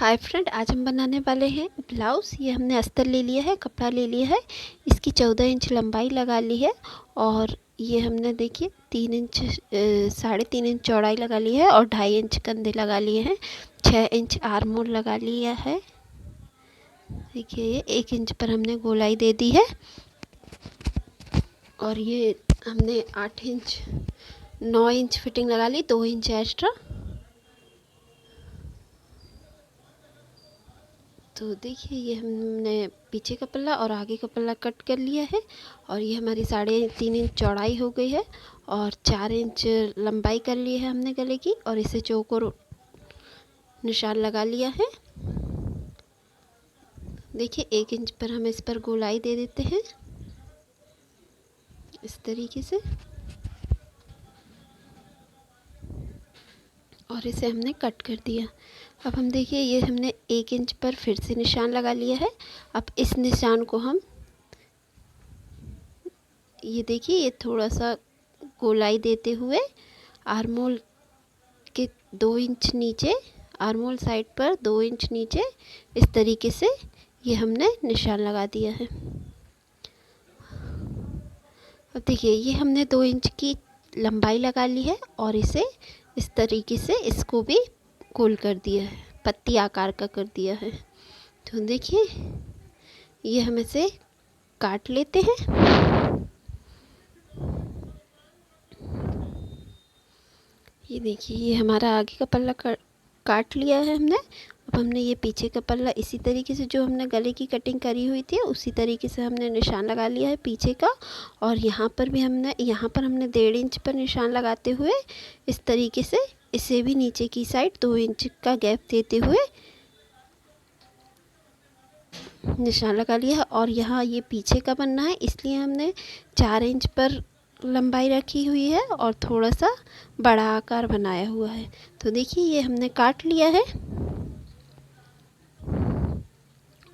Hi friend, आज हम बनाने वाले हैं ब्लाउज़। ये हमने अस्तर ले लिया है, कपड़ा ले लिया है, इसकी 14 इंच लंबाई लगा ली है और ये हमने देखिए 3 इंच 3.5 इंच चौड़ाई लगा ली है और 2.5 इंच कंधे लगा लिए हैं। 6 इंच आर्म होल लगा लिया है। देखिए ये 1 इंच पर हमने गोलाई दे दी है और ये हमने 8 इंच 9 इंच फिटिंग लगा ली, 2 इंच एक्स्ट्रा। तो देखिए ये हमने पीछे का पल्ला और आगे का पल्ला कट कर लिया है और ये हमारी 3.5 इंच चौड़ाई हो गई है और 4 इंच लंबाई कर ली है हमने गले की और इसे चौकोर निशान लगा लिया है। देखिए 1 इंच पर हम इस पर गोलाई दे देते हैं इस तरीके से और इसे हमने कट कर दिया। अब हम देखिए ये हमने 1 इंच पर फिर से निशान लगा लिया है। अब इस निशान को हम ये देखिए ये थोड़ा सा गोलाई देते हुए आर्म होल के 2 इंच नीचे, आर्म होल साइड पर 2 इंच नीचे इस तरीके से ये हमने निशान लगा दिया है। अब देखिए ये हमने 2 इंच की लंबाई लगा ली है और इसे इस तरीके से इसको भी गोल कर दिया है, पत्ती आकार का कर दिया है। तो देखिए ये हम इसे काट लेते हैं। ये देखिए ये हमारा आगे का पल्ला काट लिया है हमने। अब हमने ये पीछे का पल्ला इसी तरीके से जो हमने गले की कटिंग करी हुई थी उसी तरीके से हमने निशान लगा लिया है पीछे का और यहाँ पर हमने 1.5 इंच पर निशान लगाते हुए इस तरीके से इसे भी नीचे की साइड 2 इंच का गैप देते हुए निशान लगा लिया है और यहाँ ये पीछे का बनना है इसलिए हमने 4 इंच पर लंबाई रखी हुई है और थोड़ा सा बड़ा आकार बनाया हुआ है। तो देखिए ये हमने काट लिया है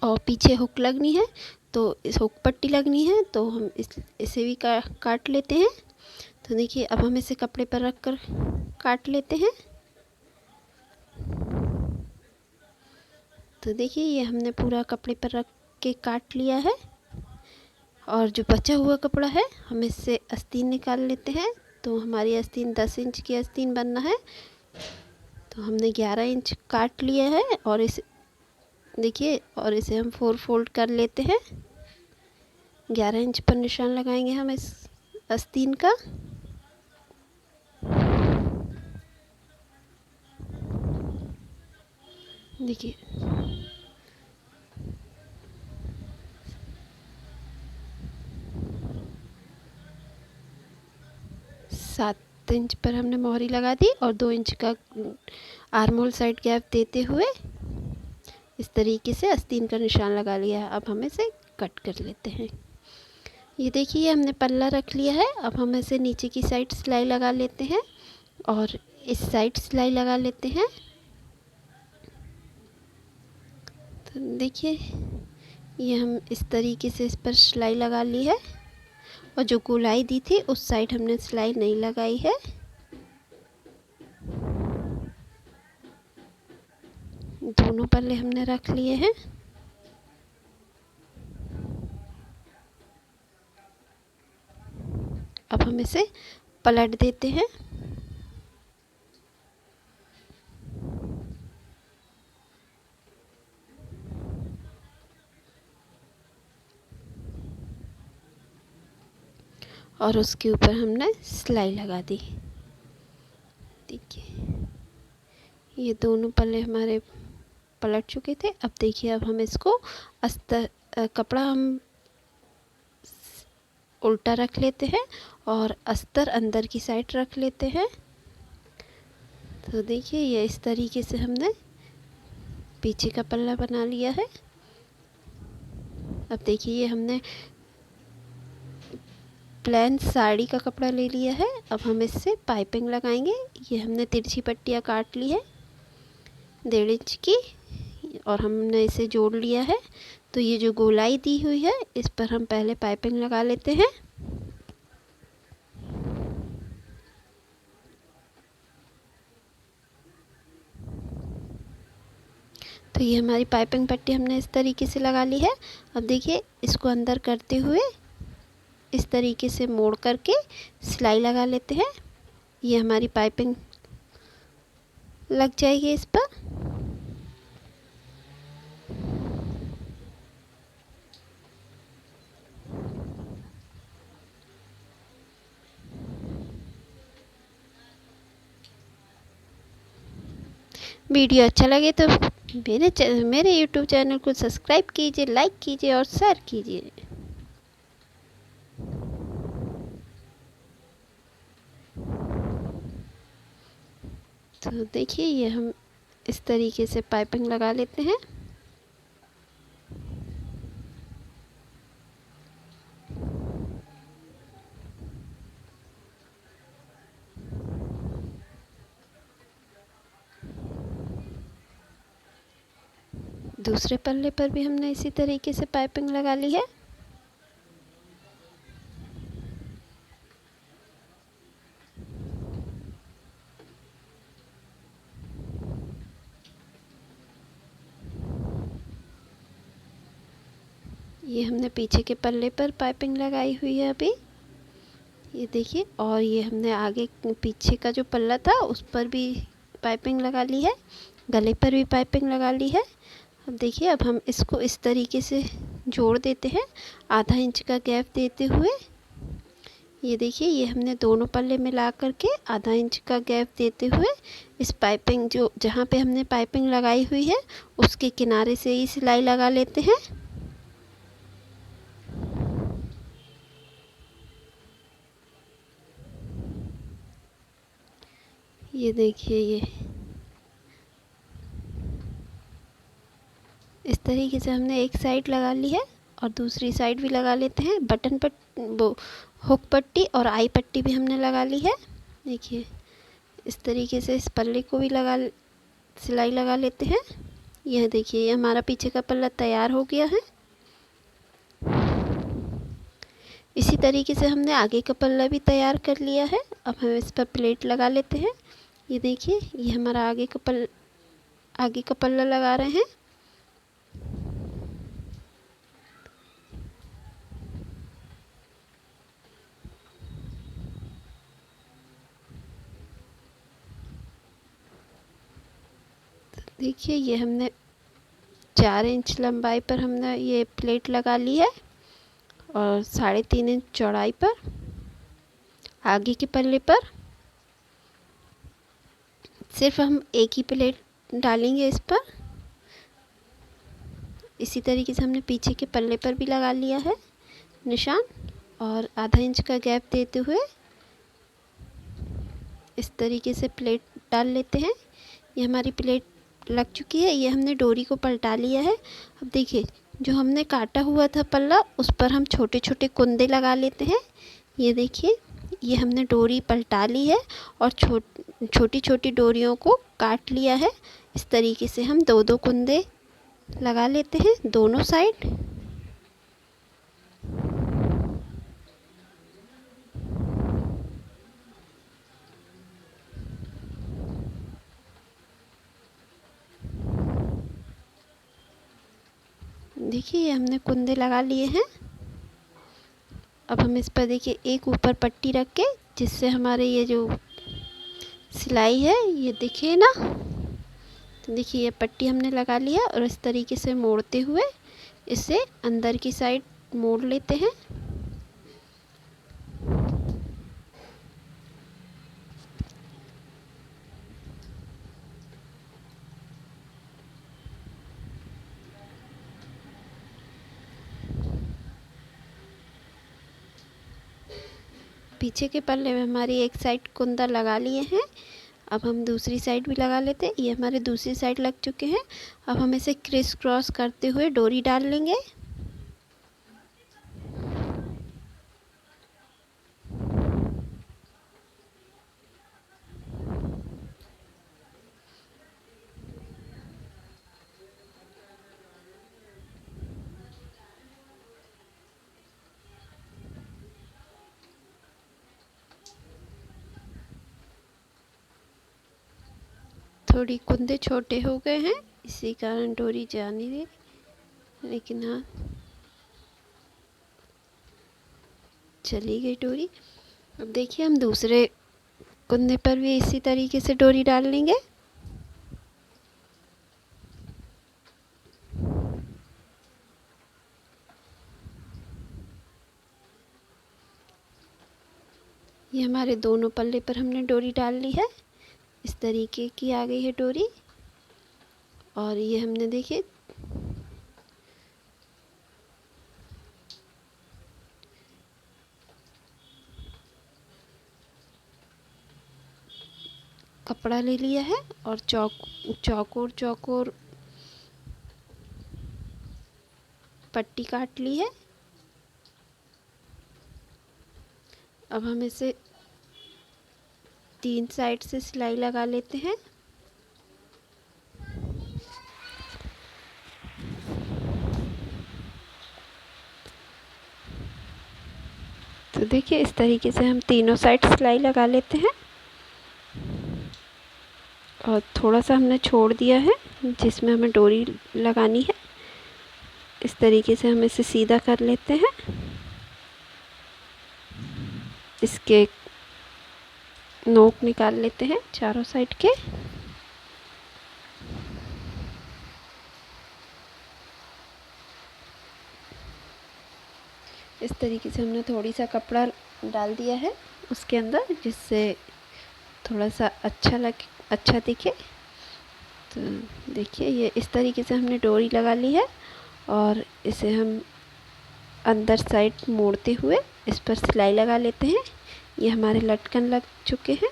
और पीछे हुक लगनी है तो इस हुक पट्टी लगनी है तो हम इसे भी काट लेते हैं। तो देखिए अब हम इसे कपड़े पर रख कर काट लेते हैं। तो देखिए ये हमने पूरा कपड़े पर रख के काट लिया है और जो बचा हुआ कपड़ा है हम इससे आस्तीन निकाल लेते हैं। तो हमारी आस्तीन 10 इंच की आस्तीन बनना है तो हमने 11 इंच काट लिया है और इस देखिए और इसे हम 4 फोल्ड कर लेते हैं। 11 इंच पर निशान लगाएंगे हम इस आस्तीन का। देखिए 7 इंच पर हमने मोहरी लगा दी और 2 इंच का आर्म होल साइड गैप देते हुए इस तरीके से आस्तीन का निशान लगा लिया है। अब हम इसे कट कर लेते हैं। ये देखिए हमने पल्ला रख लिया है। अब हम इसे नीचे की साइड सिलाई लगा लेते हैं और इस साइड सिलाई लगा लेते हैं। तो देखिए ये हम इस तरीके से इस पर सिलाई लगा ली है और जो गोलाई दी थी उस साइड हमने सिलाई नहीं लगाई है। दोनों पल्ले हमने रख लिए हैं। अब हम इसे पलट देते हैं। और उसके ऊपर हमने सिलाई लगा दी। देखिए ये दोनों पल्ले हमारे पलट चुके थे। अब देखिए अब हम इसको अस्तर कपड़ा हम उल्टा रख लेते हैं और अस्तर अंदर की साइड रख लेते हैं। तो देखिए ये इस तरीके से हमने पीछे का पल्ला बना लिया है। अब देखिए ये हमने प्लेन साड़ी का कपड़ा ले लिया है। अब हम इससे पाइपिंग लगाएंगे। ये हमने तिरछी पट्टियाँ काट ली है 1.5 इंच की और हमने इसे जोड़ लिया है। तो ये जो गोलाई दी हुई है इस पर हम पहले पाइपिंग लगा लेते हैं। तो ये हमारी पाइपिंग पट्टी हमने इस तरीके से लगा ली है। अब देखिए इसको अंदर करते हुए इस तरीके से मोड़ करके सिलाई लगा लेते हैं। ये हमारी पाइपिंग लग जाएगी इस पर। वीडियो अच्छा लगे तो मेरे YouTube चैनल को सब्सक्राइब कीजिए, लाइक कीजिए और शेयर कीजिए। तो देखिए ये हम इस तरीके से पाइपिंग लगा लेते हैं। दूसरे पल्ले पर भी हमने इसी तरीके से पाइपिंग लगा ली है। ये हमने पीछे के पल्ले पर पाइपिंग लगाई हुई है अभी, ये देखिए। और ये हमने आगे पीछे का जो पल्ला था उस पर भी पाइपिंग लगा ली है, गले पर भी पाइपिंग लगा ली है। अब देखिए अब हम इसको इस तरीके से जोड़ देते हैं आधा इंच का गैप देते हुए। ये देखिए ये हमने दोनों पल्ले मिला करके आधा इंच का गैप देते हुए इस पाइपिंग जो जहाँ पे हमने पाइपिंग लगाई हुई है उसके किनारे से ही सिलाई लगा लेते हैं। ये देखिए ये इस तरीके से हमने एक साइड लगा ली है और दूसरी साइड भी लगा लेते हैं। बटन पट वो हुक पट्टी और आई पट्टी भी हमने लगा ली है। देखिए इस तरीके से इस पल्ले को भी सिलाई लगा लेते हैं। यह देखिए ये हमारा पीछे का पल्ला तैयार हो गया है। इसी तरीके से हमने आगे का पल्ला भी तैयार कर लिया है। अब हम इस पर प्लेट लगा लेते हैं। ये देखिए ये हमारा आगे का पल्ला लगा रहे हैं। देखिए ये हमने 4 इंच लंबाई पर हमने ये प्लेट लगा ली है और 3.5 इंच चौड़ाई पर आगे के पल्ले पर सिर्फ हम एक ही प्लेट डालेंगे इस पर। इसी तरीके से हमने पीछे के पल्ले पर भी लगा लिया है निशान और आधा इंच का गैप देते हुए इस तरीके से प्लेट डाल लेते हैं। ये हमारी प्लेट लग चुकी है। ये हमने डोरी को पलटा लिया है। अब देखिए जो हमने काटा हुआ था पल्ला उस पर हम छोटे छोटे कुंदे लगा लेते हैं। ये देखिए ये हमने डोरी पलटा ली है और छोटी छोटी डोरियों को काट लिया है। इस तरीके से हम दो दो कुंदे लगा लेते हैं दोनों साइड। देखिए ये हमने कुंदे लगा लिए हैं। अब हम इस पर देखिए एक ऊपर पट्टी रख के जिससे हमारे ये जो सिलाई है ये दिखे ना। तो देखिए ये पट्टी हमने लगा लिया और इस तरीके से मोड़ते हुए इसे अंदर की साइड मोड़ लेते हैं। पीछे के पल्ले में हमारी एक साइड कुंदा लगा लिए हैं। अब हम दूसरी साइड भी लगा लेते हैं। ये हमारे दूसरी साइड लग चुके हैं। अब हम इसे क्रिस क्रॉस करते हुए डोरी डाल लेंगे। थोड़ी कुंदे छोटे हो गए हैं इसी कारण डोरी जा नहीं रही, लेकिन हाँ चली गई डोरी। अब देखिए हम दूसरे कुंदे पर भी इसी तरीके से डोरी डाल लेंगे। ये हमारे दोनों पल्ले पर हमने डोरी डाल ली है। इस तरीके की आ गई है डोरी। और ये हमने देखिए कपड़ा ले लिया है और चौकोर चौकोर पट्टी काट ली है। अब हम इसे 3 साइड से सिलाई लगा लेते हैं। तो देखिए इस तरीके से हम तीनों साइड सिलाई लगा लेते हैं। और थोड़ा सा हमने छोड़ दिया है जिसमें हमें डोरी लगानी है। इस तरीके से हम इसे सीधा कर लेते हैं। इसके नोक निकाल लेते हैं चारों साइड के। इस तरीके से हमने थोड़ी सा कपड़ा डाल दिया है उसके अंदर, जिससे थोड़ा सा अच्छा दिखे। तो देखिए ये इस तरीके से हमने डोरी लगा ली है और इसे हम अंदर साइड मोड़ते हुए इस पर सिलाई लगा लेते हैं। ये हमारे लटकन लग चुके हैं।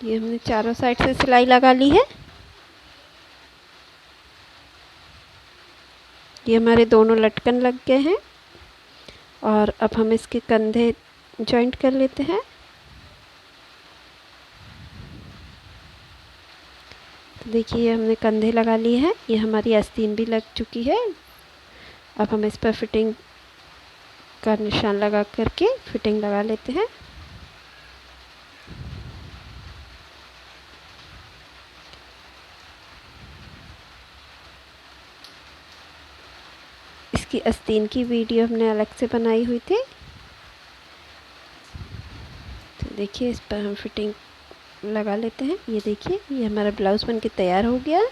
ये हमने चारों साइड से सिलाई लगा ली है। ये हमारे दोनों लटकन लग गए हैं और अब हम इसके कंधे जॉइंट कर लेते हैं। तो देखिए ये हमने कंधे लगा लिए हैं। ये हमारी आस्तीन भी लग चुकी है। अब हम इस पर फिटिंग का निशान लगा करके फिटिंग लगा लेते हैं। इसकी आस्तीन की वीडियो हमने अलग से बनाई हुई थी। तो देखिए इस पर हम फिटिंग लगा लेते हैं। ये देखिए ये हमारा ब्लाउज़ बनके तैयार हो गया है।